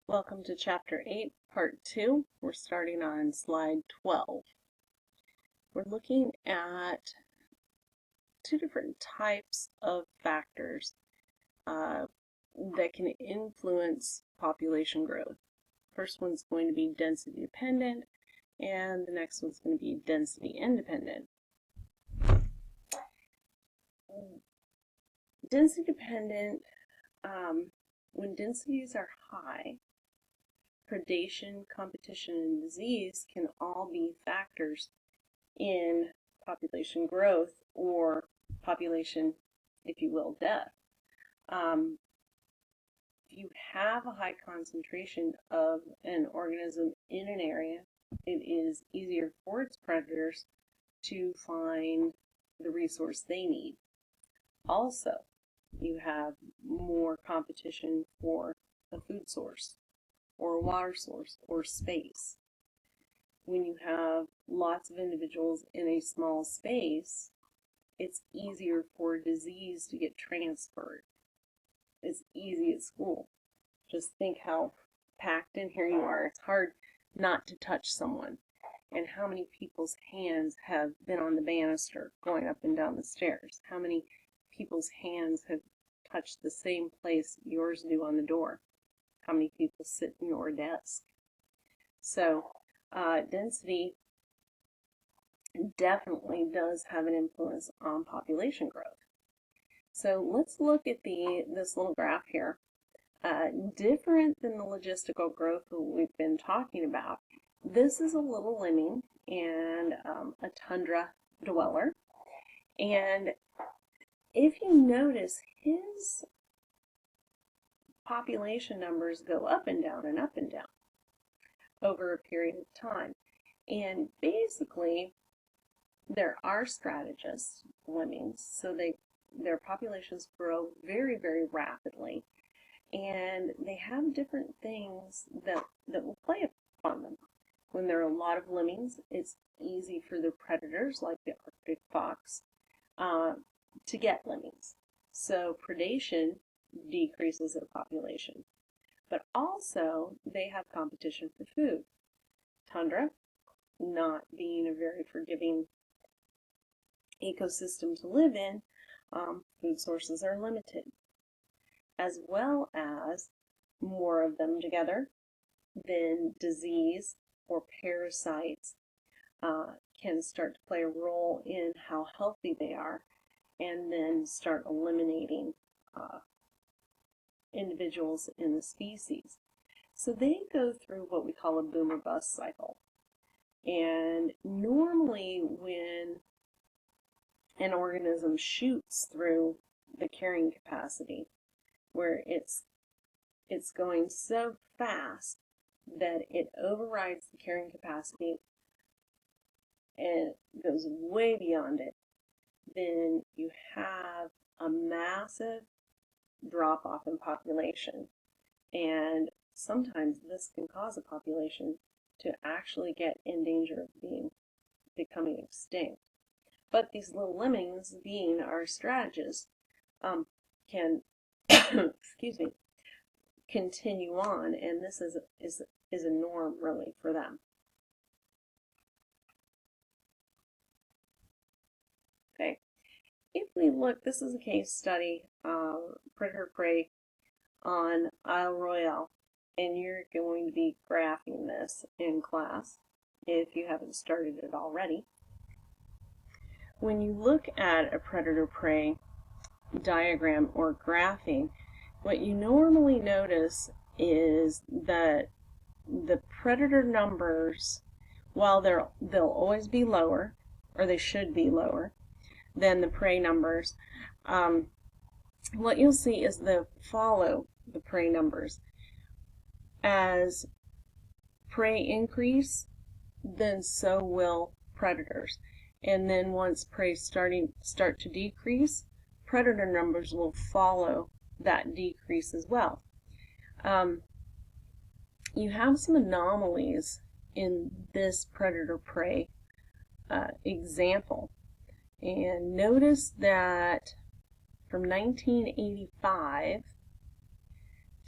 Welcome to Chapter 8, Part 2. We're starting on slide 12. We're looking at two different types of factors that can influence population growth. First one's going to be density dependent, and the next one's going to be density independent. Density dependent, when densities are high, predation, competition, and disease can all be factors in population growth or population, if you will, death. If you have a high concentration of an organism in an area, it is easier for its predators to find the resource they need. Also, you have more competition for a food source, or a water source, or space. When you have lots of individuals in a small space, it's easier for disease to get transferred. It's easy at school. Just think how packed in here you are. It's hard not to touch someone. And how many people's hands have been on the banister going up and down the stairs? How many people's hands have touched the same place yours do on the door? How many people sit in your desk? So density definitely does have an influence on population growth. So let's look at this little graph here. Different than the logistical growth that we've been talking about, this is a little lemming and a tundra dweller. And if you notice, his population numbers go up and down and up and down over a period of time. And basically, there are strategists, lemmings, so their populations grow very, very rapidly, and they have different things that will play upon them. When there are a lot of lemmings, it's easy for the predators, like the Arctic fox, to get lemmings. So predation decreases their population. But also, they have competition for food. Tundra, not being a very forgiving ecosystem to live in, food sources are limited. As well as more of them together, then disease or parasites can start to play a role in how healthy they are, and then start eliminating individuals in the species. So they go through what we call a boom or bust cycle. And normally when an organism shoots through the carrying capacity, where it's going so fast that it overrides the carrying capacity and goes way beyond it, then you have a massive drop-off in population. And sometimes this can cause a population to actually get in danger of becoming extinct. But these little lemmings, being our strategists, can excuse me, continue on, and this is a norm really for them. Okay, if we look, this is a case study, predator-prey on Isle Royale, and you're going to be graphing this in class if you haven't started it already. When you look at a predator-prey diagram or graphing, what you normally notice is that the predator numbers, while they'll always be lower, or they should be lower, than the prey numbers, what you'll see is they'll follow the prey numbers. As prey increase, then so will predators. And then once prey start to decrease, predator numbers will follow that decrease as well. You have some anomalies in this predator-prey example. And notice that from 1985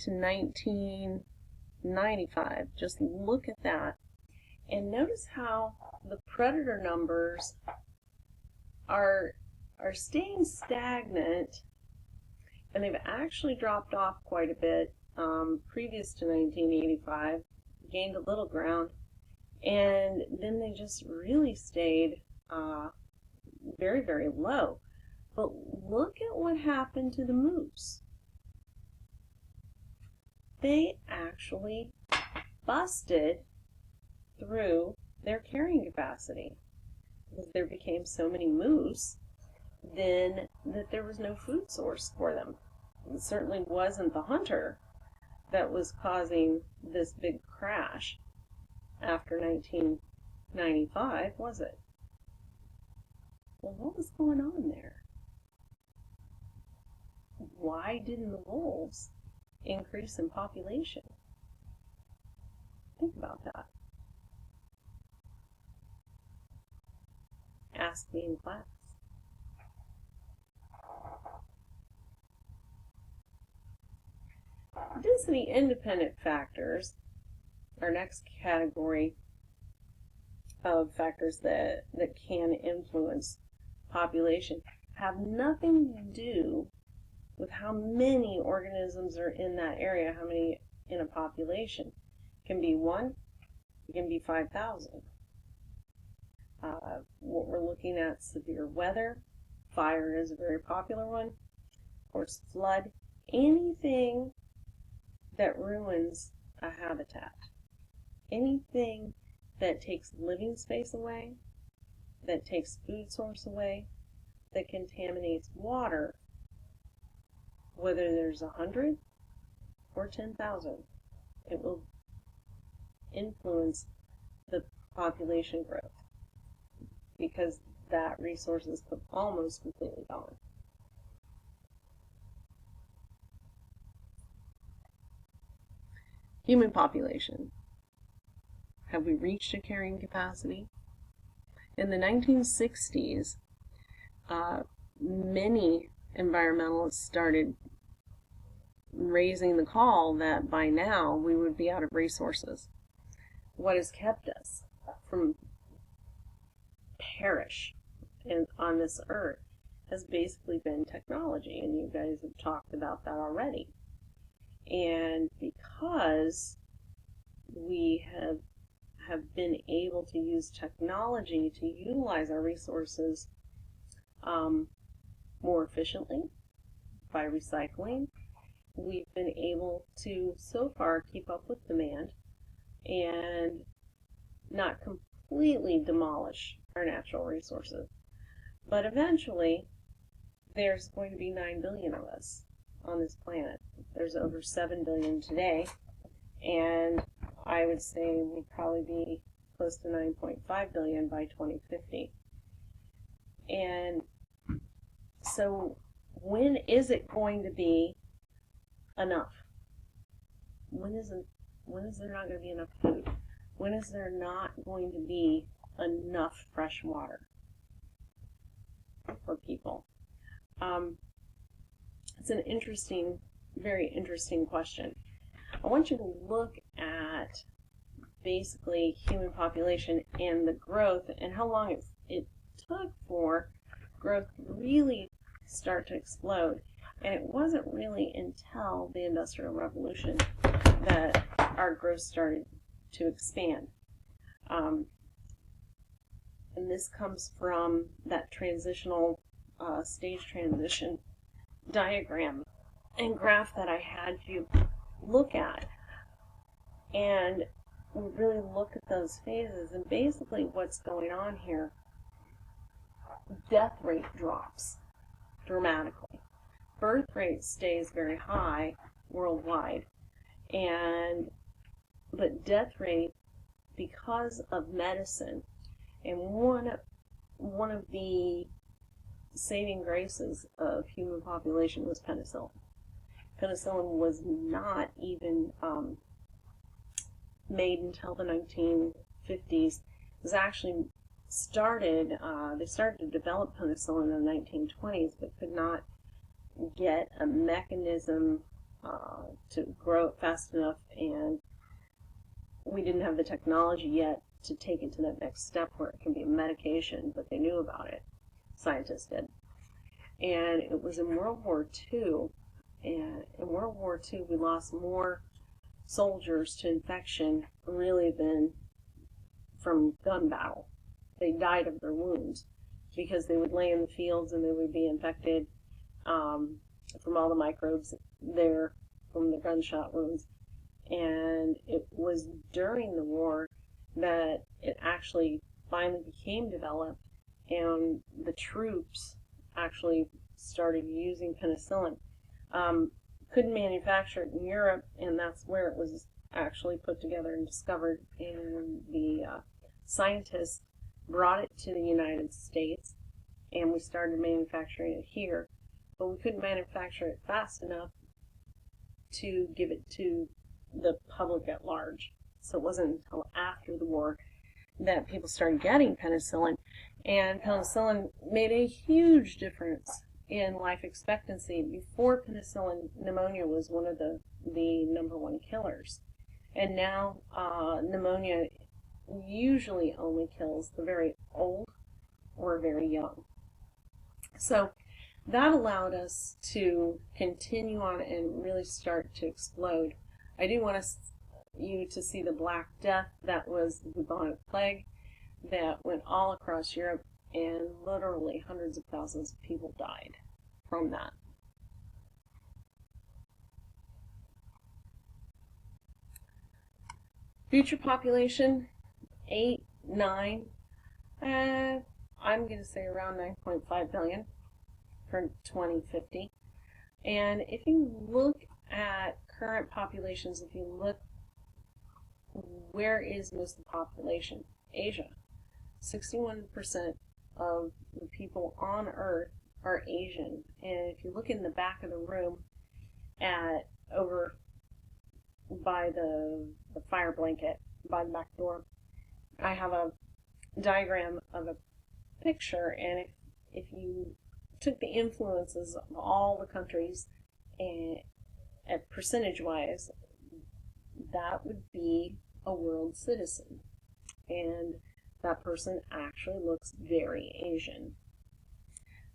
to 95. Just look at that. And notice how the predator numbers are staying stagnant, and they've actually dropped off quite a bit previous to 1985, gained a little ground, and then they just really stayed very, very low. But look at what happened to the moose. They actually busted through their carrying capacity because there became so many moose then that there was no food source for them. It certainly wasn't the hunter that was causing this big crash after 1995, was it? Well, what was going on there? Why didn't the wolves increase in population? Think about that. Ask me in class. Density independent factors, our next category of factors that can influence population, have nothing to do with how many organisms are in that area, how many in a population. It can be 1, it can be 5,000. What we're looking at, severe weather, fire is a very popular one, of course flood, anything that ruins a habitat, anything that takes living space away, that takes food source away, that contaminates water, whether there's 100 or 10,000, it will influence the population growth because that resource is almost completely gone. Human population. Have we reached a carrying capacity? In the 1960s, many environmentalists started raising the call that by now we would be out of resources. What has kept us from perish on this earth has basically been technology, and you guys have talked about that already. And because we have been able to use technology to utilize our resources more efficiently by recycling, we've been able to so far keep up with demand and not completely demolish our natural resources. But eventually, there's going to be 9 billion of us on this planet. There's over 7 billion today, and I would say we'll probably be close to 9.5 billion by 2050. And so when is it going to be enough? When is there not going to be enough food? When is there not going to be enough fresh water for people? It's an interesting, very interesting question. I want you to look at basically human population and the growth and how long it took for growth to really start to explode. And it wasn't really until the Industrial Revolution that our growth started to expand. And this comes from that transitional stage transition diagram and graph that I had you look at. And we really look at those phases, and basically what's going on here, death rate drops dramatically. Birth rate stays very high worldwide, but death rate, because of medicine, and one of the saving graces of human population was penicillin. Penicillin was not even made until the 1950s. It was actually they started to develop penicillin in the 1920s, but could not get a mechanism to grow it fast enough and we didn't have the technology yet to take it to that next step where it can be a medication, but they knew about it. Scientists did. And it was in World War II. And in World War II, we lost more soldiers to infection really than from gun battle. They died of their wounds because they would lay in the fields and they would be infected from all the microbes there from the gunshot wounds. And it was during the war that it actually finally became developed, and the troops actually started using penicillin. Couldn't manufacture it in Europe, and that's where it was actually put together and discovered, and the scientists brought it to the United States, and we started manufacturing it here. But we couldn't manufacture it fast enough to give it to the public at large. So it wasn't until after the war that people started getting penicillin, and penicillin made a huge difference in life expectancy. Before penicillin, pneumonia was one of the #1 killers, and now pneumonia usually only kills the very old or very young. So that allowed us to continue on and really start to explode. I do want you to see the Black Death. That was the bubonic plague that went all across Europe, and literally hundreds of thousands of people died from that. Future population, 8, 9, I'm going to say around 9.5 billion for 2050. And if you look at current populations, if you look, where is most of the population? Asia. 61% of the people on Earth are Asian. And if you look in the back of the room at over by the fire blanket by the back door, I have a diagram of a picture, and if you took the influences of all the countries and at percentage-wise, that would be a world citizen. And that person actually looks very Asian.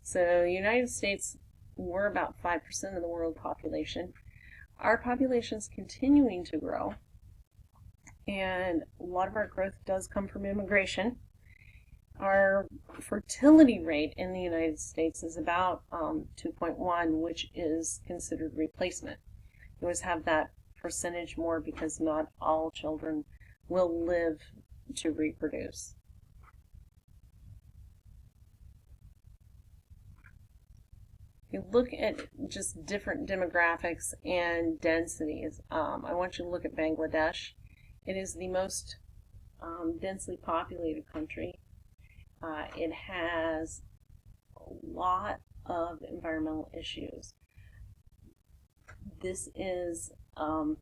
So the United States, we're about 5% of the world population. Our population is continuing to grow, and a lot of our growth does come from immigration. Our fertility rate in the United States is about 2.1, which is considered replacement. You always have that percentage more because not all children will live to reproduce. You look at just different demographics and densities. I want you to look at Bangladesh. It is the most densely populated country. It has a lot of environmental issues. This is a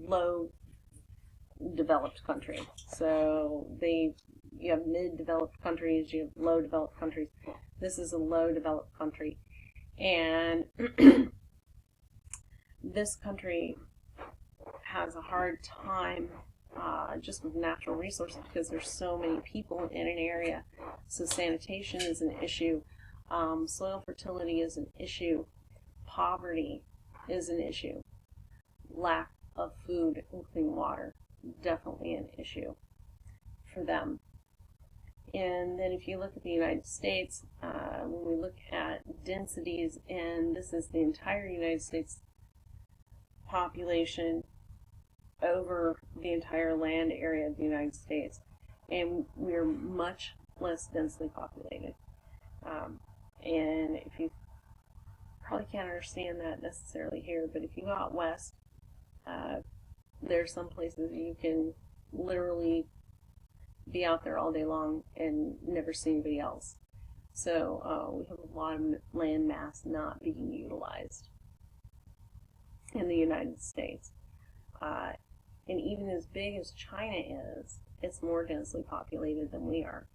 low developed country. So you have mid-developed countries, you have low-developed countries. This is a low-developed country. And this country has a hard time just with natural resources because there's so many people in an area. So sanitation is an issue. Soil fertility is an issue. Poverty is an issue. Lack of food and clean water, definitely an issue for them. And then if you look at the United States, when we look at densities, and this is the entire United States population over the entire land area of the United States, and we're much less densely populated. And if you probably can't understand that necessarily here, but if you go out west, there's some places you can literally be out there all day long and never see anybody else. So we have a lot of land mass not being utilized in the United States. And even as big as China is, it's more densely populated than we are.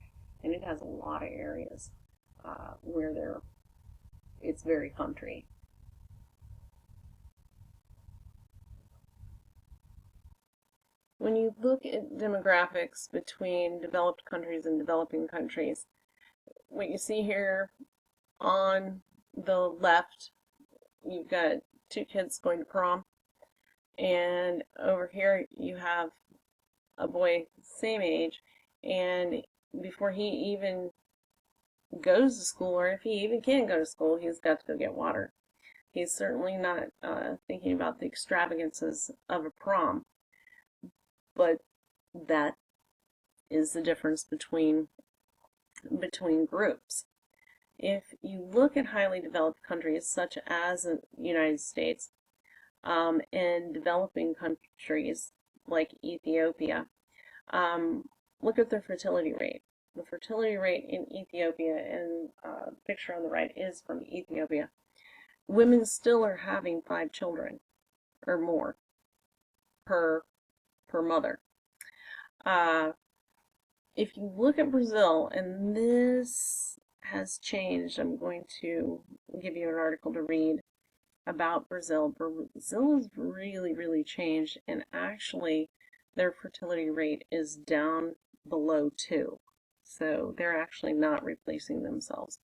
And it has a lot of areas where it's very country. when you look at demographics between developed countries and developing countries, what you see here on the left, you've got two kids going to prom, and over here you have a boy same age, and before he even goes to school, or if he even can go to school, he's got to go get water. He's certainly not thinking about the extravagances of a prom, but that is the difference between groups. If you look at highly developed countries such as the United States and developing countries like Ethiopia, look at their fertility rate. The fertility rate in Ethiopia, and the picture on the right is from Ethiopia. Women still are having 5 children or more per mother. If you look at Brazil, and this has changed, I'm going to give you an article to read about Brazil. Brazil has really, really changed, and actually their fertility rate is down below 2. So they're actually not replacing themselves.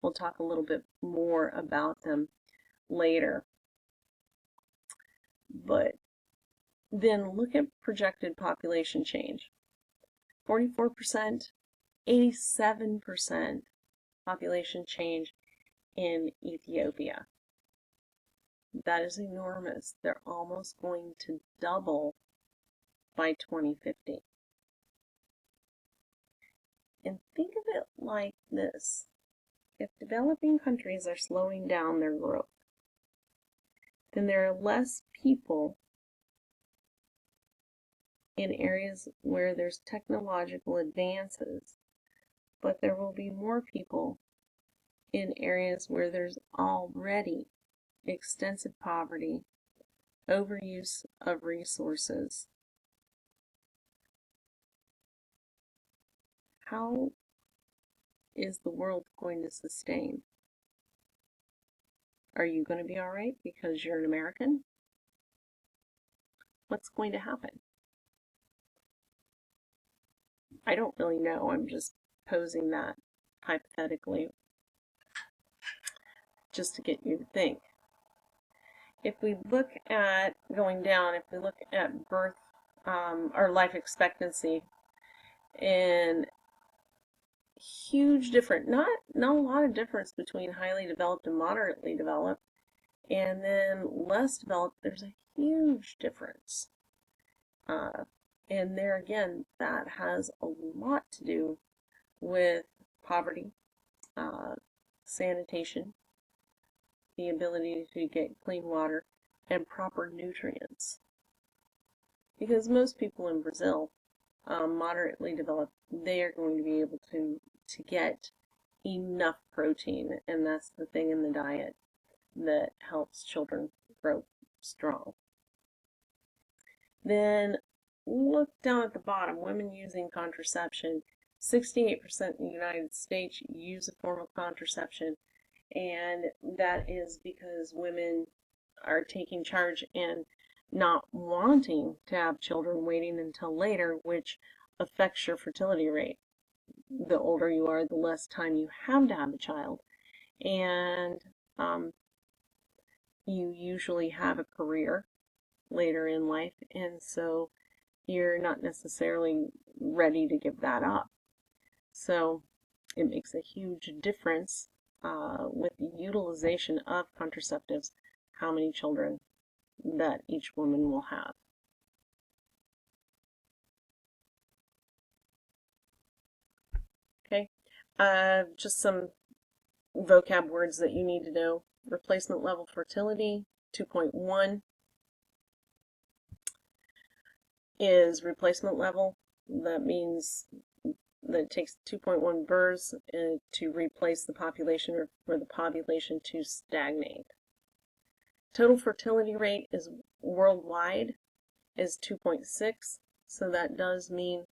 We'll talk a little bit more about them later. But then look at projected population change. 44%, 87% population change in Ethiopia. That is enormous. They're almost going to double by 2050. And think of it like this. If developing countries are slowing down their growth, then there are less people in areas where there's technological advances, but there will be more people in areas where there's already extensive poverty, overuse of resources. How is the world going to sustain? Are you going to be all right because you're an American? What's going to happen? I don't really know. I'm just posing that hypothetically just to get you to think. If we look at going down, if we look at birth or life expectancy, and huge difference, not a lot of difference between highly developed and moderately developed, and then less developed, there's a huge difference. And there again, that has a lot to do with poverty, sanitation, the ability to get clean water, and proper nutrients. Because most people in Brazil, moderately developed, they are going to be able to get enough protein, and that's the thing in the diet that helps children grow strong. Then look down at the bottom, women using contraception. 68% in the United States use a form of contraception, and that is because women are taking charge and not wanting to have children, waiting until later, which affects your fertility rate. The older you are, the less time you have to have a child, and you usually have a career later in life, and so you're not necessarily ready to give that up. So it makes a huge difference with the utilization of contraceptives, how many children that each woman will have. Okay, just some vocab words that you need to know. Replacement level fertility, 2.1 is replacement level. That means that it takes 2.1 births to replace the population, or for the population to stagnate. Total fertility rate is worldwide is 2.6, so that does mean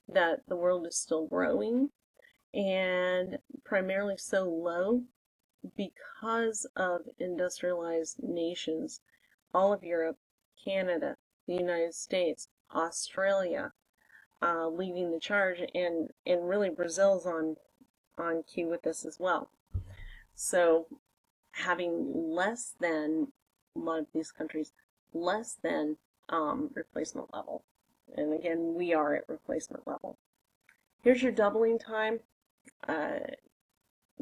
that the world is still growing, and primarily so low because of industrialized nations. All of Europe, Canada, the United States Australia leading the charge, and really Brazil's on cue with this as well. So having less than, a lot of these countries, less than replacement level. And again, we are at replacement level. Here's your doubling time.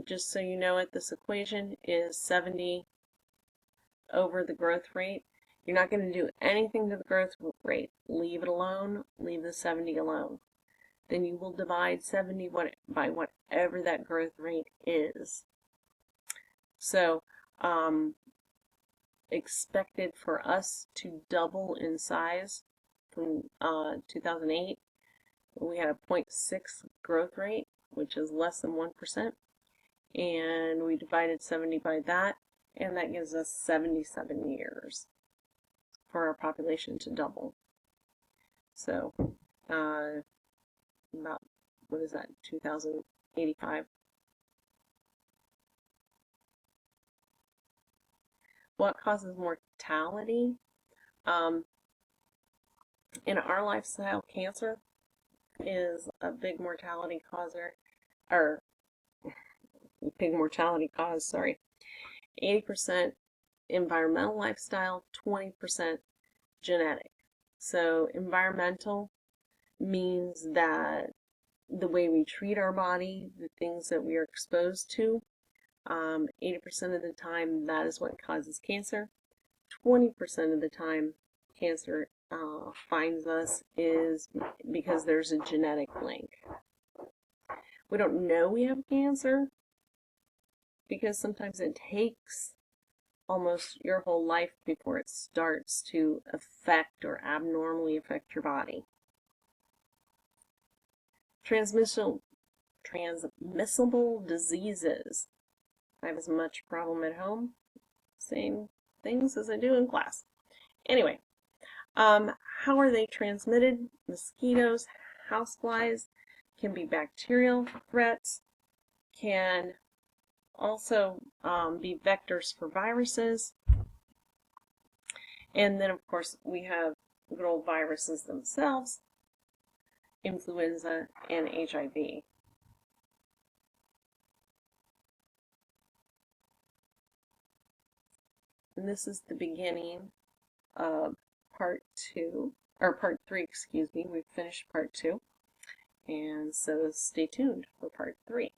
Just so you know it, this equation is 70 over the growth rate. You're not going to do anything to the growth rate. Leave it alone. Leave the 70 alone. Then you will divide 70 by whatever that growth rate is. So, expected for us to double in size from 2008. We had a 0.6 growth rate, which is less than 1%. And we divided 70 by that, and that gives us 77 years for our population to double. So, about, what is that, 2085? What causes mortality? In our lifestyle, cancer is a big mortality causer, or big mortality cause, sorry. 80% environmental lifestyle, 20% genetic. So environmental means that the way we treat our body, the things that we are exposed to, 80% of the time that is what causes cancer. 20% of the time cancer finds us is because there's a genetic link. We don't know we have cancer because sometimes it takes almost your whole life before it starts to affect or abnormally affect your body. Transmissible diseases. I have as much problem at home, same things as I do in class. Anyway, how are they transmitted? Mosquitoes, houseflies, can be bacterial threats, can also be vectors for viruses. And then, of course, we have good old viruses themselves, influenza and HIV. And this is the beginning of part 3, excuse me. We've finished part 2. And so stay tuned for part 3.